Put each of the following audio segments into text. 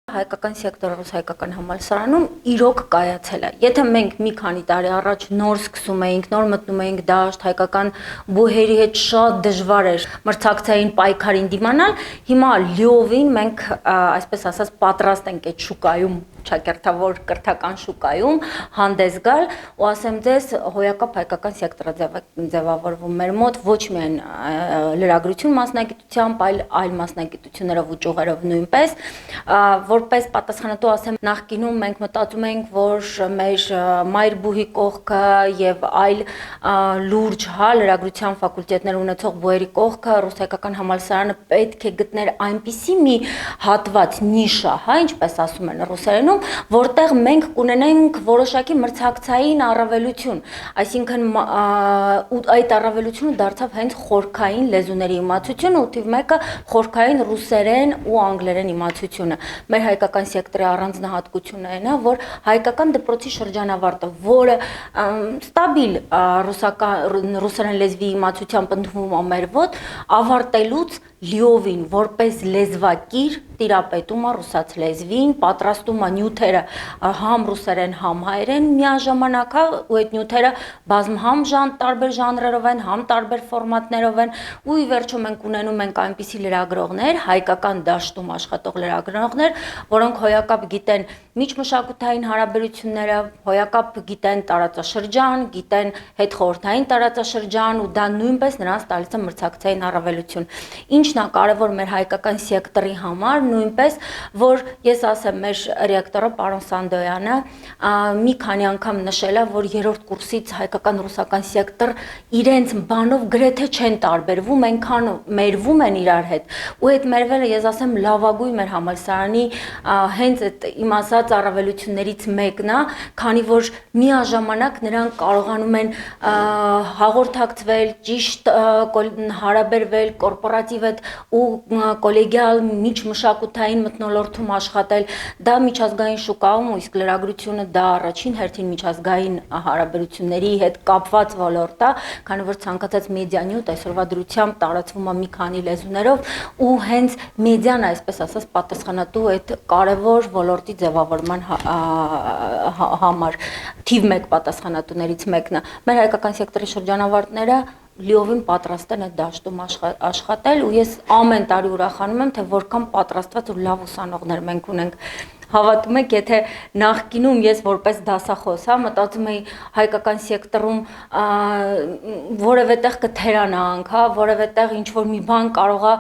Հայկական սեկտորը ռուս-հայկական համալսարանում իրոք կայացել է։ Եթե մենք մի քանի տարի առաջ նոր սկսում էինք, նոր մտնում էինք դաշտ, հայկական բուհերի հետ շատ դժվար էր մրցակցային պայքարին դիմանալ, հիմա լիովին մենք, այսպես ասած, պատրաստ ենք այդ շուկայում, ճակերտավոր կրթական շուկայում հանդես գալ ու ասեմ ձեզ հոյակապ հայկական սեկտորը ձևավորվում մեր մոտ ոչ միայն լրագրություն մասնագիտությամբ, այլ մասնագիտություններով ու ճյուղերով նույնպես, որպես պատասխանատու ասեմ, նախկինում մենք մտածում ենք, որ մեր մայր բուհի կողքը եւ այլ լուրջ լրագրության ֆակուլտետներ ունեցող բուհերի կողքը ռուս-հայկական համալսարանը պետք է գտներ այնպիսի մի հատված նիշա, ինչպես ասում են ռուսերենում, որտեղ մենք կունենենք որոշակի մրցակցային առավելություն, այսինքն այդ առավելությունը դարձավ հենց խորքային լեզուների իմացությունը ու թիվ մեկը խորքային ռուսերեն ու անգլերեն իմացությունը։ Մեր հայկական սեկտորի առանձնահատկությունը այն է, որ հայկական դպրոցի շրջանավարտը, որը ստաբիլ ռուսերեն լեզվի իմացությամբ ընդունվում է մեր մոտ, ավարտելուց լիովին որպես լեզվակիր տիրապետում է ռուսաց լեզվին, պատրաստում է նյութերը համ ռուսերեն, համ հայերեն միաժամանակ, ու այդ նյութերը համ տարբեր ժանրերով են, համ տարբեր ֆորմատներով են, ու ի վերջո մենք ունենում ենք այնպիսի լրագրողներ, հայկական դաշտում աշխատող լրագրողներ, որոնք հոյակապ գիտեն միջմշակութային հարաբերությունները, հոյակապ գիտեն տարածաշրջան, գիտեն հետխորհրդային տարածաշրջան ու դա նույնպես նրանց տալիս է մրցակցային առավելություն։ Ինչն է կարևոր մեր հայկական սեկտորի համար, նույնպես, որ ես ասեմ, մեր ռեկտորը պարոն Սանդոյանը մի քանի անգամ նշել է, որ երրորդ կուրսից հայկական ռուսական սեկտոր իրենց բանով գրեթե չեն տարբերվում, այնքան մերվում են իրար հետ։ Ու այդ մերվելը ես ասեմ լավագույն մեր համալսարանի հենց այդ իմ ասած առավելություններից մեկն է, քանի որ միաժամանակ նրանք կարողանում են հաղորդակցվել, ճիշտ հարաբերվել, կորպորատիվ հետ ու կոլեգիալ միջմշակութային մթնոլորտում աշխատել, դա միջազգային շուկայում ու իսկ լրագրությունը դա առաջին հերթին միջազգային հարաբերությունների հետ կապված ոլորտ է, քանի որ ցանկացած մեդիա նյութ այսօրվա դրությամբ տարածվում է մի քանի լեզուներով ու հենց մեդիան այսպես ասած պատասխանատու այդ կարևոր ոլորտի ձևավորման համար թիվ 1 պատասխանատուներից մեկն է։ Մեր հայկական սեկտորի շրջանավարտները լիովին պատրաստ են այդ դաշտում աշխատել ու ես ամեն տարի ուրախանում եմ, թե որքան պատրաստված ու լավ ուսանողներ մենք ունենք։ Հավատում եք, եթե նախկինում ես որպես դասախոս, մտածում էի հայկական սեկտորում որևէ տեղ կթերանանք, որևէ տեղ ինչ-որ մի բան կարող է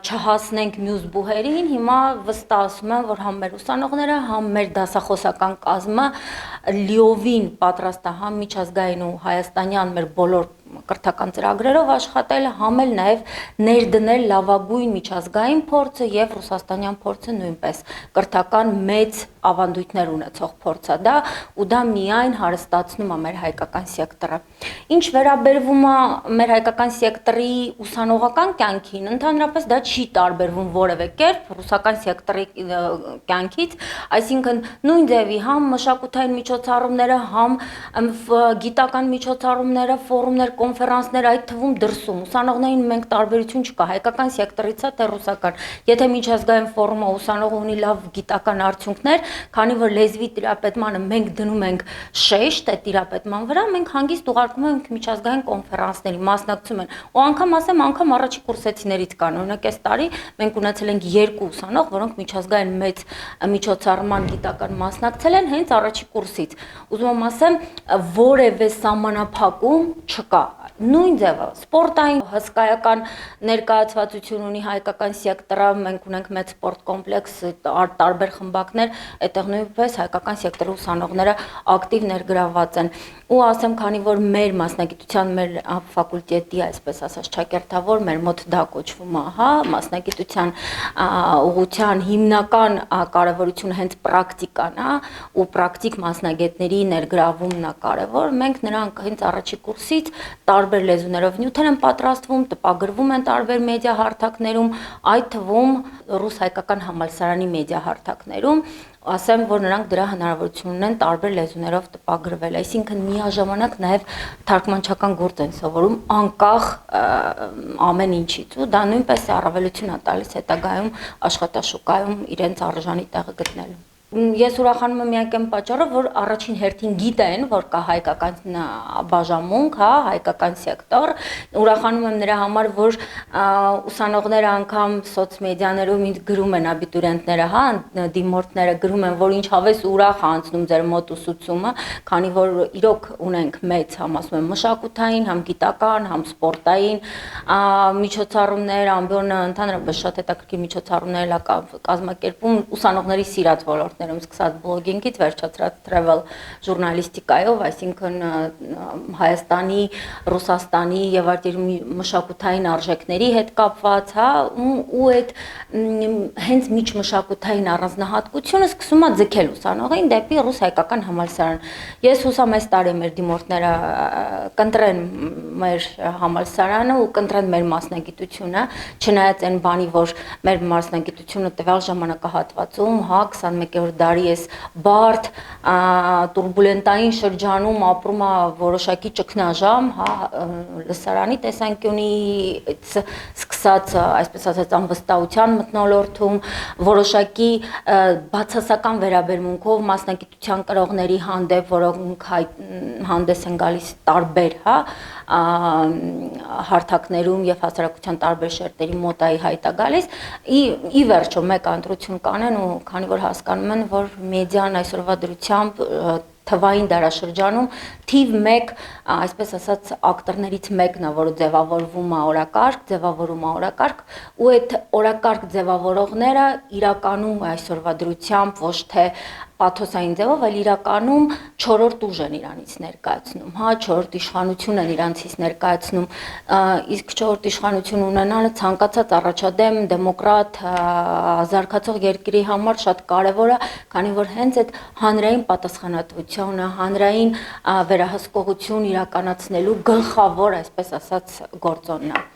չհասնենք մյուս բուհերին, հիմա վստահ ասում եմ, որ համ մեր ուսանողները, համ մեր դասախոսական կազմը լիովին պատրաստ է համ միջազգային ու հայաստանյան մեր բոլոր կրթական ծրագրերով աշխատել, համ էլ նաև ներդնել լավագույն միջազգային փորձը եւ ռուսաստանյան փորձը նույնպես կրթական մեծ ավանդույթներ ունեցող փորձ է դա ու դա միայն հարստացնում է մեր հայկական սեկտորը։ Ինչ վերաբերվում է մեր հայկական սեկտորի ուսանողական կյանքին, ընդհանրապես դա չի տարբերվում որևէ կերպ ռուսական սեկտորի կյանքից, այսինքն նույն ձևի համ մշակութային միջոցառումները, համ գիտական միջոցառումները, ֆորումներ, կոնֆերանսներ, այդ թվում դրսում ուսանողներին մենք տարբերություն չկա, հայկական սեկտորից է թե ռուսական։ Եթե միջազգային ֆորումը ուսանողը ունի լավ գիտական արդյունքներ, քանի որ լեզվի տիրապետմանը մենք դնում ենք շեշտ այդ տիրապետման վրա, մենք հանգիստ ուղարկում ենք միջազգային կոնֆերանսների, մասնակցում են։ Ու անգամ առաջի կուրսեցիներից կան, օրինակ այս տարի մենք ունեցել ենք 2 ուսանող, որոնք միջազգային մեծ միջոցառման գիտական մասնակցել են հենց առաջի կուրսից։ Ուզում եմ ասեմ, որևէ սահմանափակում չկա։ Նույն ձևը սպորտային հսկայական ներկայացվածություն ունի հայկական սեկտորը, մենք ունենք մեծ սպորտ կոմպլեքս, տարբեր խմբակներ, այդտեղ նույնպես հայկական սեկտորի ուսանողները ակտիվ ներգրավված են։ Ու ասեմ, քանի որ մեր մասնագիտության, մեր ֆակուլտետի, այսպես ասած, ճակերտավոր, մեր մոտ դա կոչվում է, մասնագիտության ուղղության հիմնական կարևորությունը հենց պրակտիկան է, ու պրակտիկ մասնագետների ներգրավումն է կարևոր։ Մենք նրանք հենց առաջի կուրսից տարբեր լեզուներով նյութեր են պատրաստվում, տպագրվում են տարբեր մեդիա հարթակներում, այդ թվում ռուս-հայկական համալսարանի մեդիա հարթակներում, ասեմ, որ նրանք դրա հնարավորություն ունեն տարբեր լեզուներով տպագրվել, այսինքն միաժամանակ նաև թարգմանչական գործ են սովորում անկախ ամեն ինչից ու դա նույնպես առավելություն է տալիս հետագայում աշխատաշուկայում իրենց արժանի տեղը գտնելու։ Ես ուրախանում եմ միակ այն պատճառով, որ առաջին հերթին գիտեն, որ կա հայկական բաժանմունք, հա, հայկական սեկտոր, ուրախանում եմ նրա համար, որ ուսանողները անգամ սոցմեդիաներում ինձ գրում են աբիտուրիենտները, հա, դիմորդները գրում են, որ ինչ հավես ուրախ է անցնում ձեր մոտ ուսուցումը, քանի որ իրոք ունենք մեծ, համ ասում եմ, մշակութային, համ գիտական, համ սպորտային միջոցառումներ, ամբողջը ընդհանրապես շատ հետաքրքիր միջոցառումներ կազմակերպում ուսանողների սիրած ոլորտ սկսած բլոգինգից վերջացրած travel ժուրնալիստիկայով, այսինքն Հայաստանի, Ռուսաստանի եւ այլ մշակութային արժեքների հետ կապված, հա, ու այդ հենց միջմշակութային առանձնահատկությունը սկսում է ձգել ուսանողին դեպի ռուս-հայկական համալսարան։ Ես հուսամ այս տարի մեր դիմորդները կընտրեն մեր համալսարանը ու կընտրեն մեր մասնագիտությունը, չնայած այն բանի, որ մեր մասնագիտությունը տվյալ ժամանակահատվածում, հա, 21-րդ դարի այս բարդ տուրբուլենտային շրջանում ապրում է որոշակի ճգնաժամ, հա, լսարանի տեսանկյունից սկսած, այսպես ասած, անվստահության մթնոլորտում, որոշակի բացասական վերաբերմունքով մասնագիտության կրողների հանդեպ, որոնք հանդես են գալիս տարբեր, հա, հարթակներում եւ հասարակության տարբեր շերտերի մոտ այ հայտ է գալիս, ի վերջո մեկ ընտրություն կանեն ու քանի որ հասկանում են, որ մեդիան այսօրվա դրությամբ թվային դարաշրջանում թիվ 1, այսպես ասած, ակտորներից մեկն է, որ ձևավորվում է օրակարգ, ու այդ օրակարգ ձևավորողները իրականում այսօրվա դրությամբ ոչ թե պաթոսային ձևով, այլ իրականում 4-րդ ուժ են իրանից ներկայացնում, հա, 4-րդ իշխանություն են իրանցից ներկայացնում, իսկ 4-րդ իշխանություն ունենալը ցանկացած առաջադեմ դեմոկրատ զարգացող երկրի համար շատ կարևոր է, քանի որ հենց այդ հանրային պատասխանատվությունը, հանրային վերահսկողություն իրականացնելու գլխավոր, այսպես ասած, գործոնն է։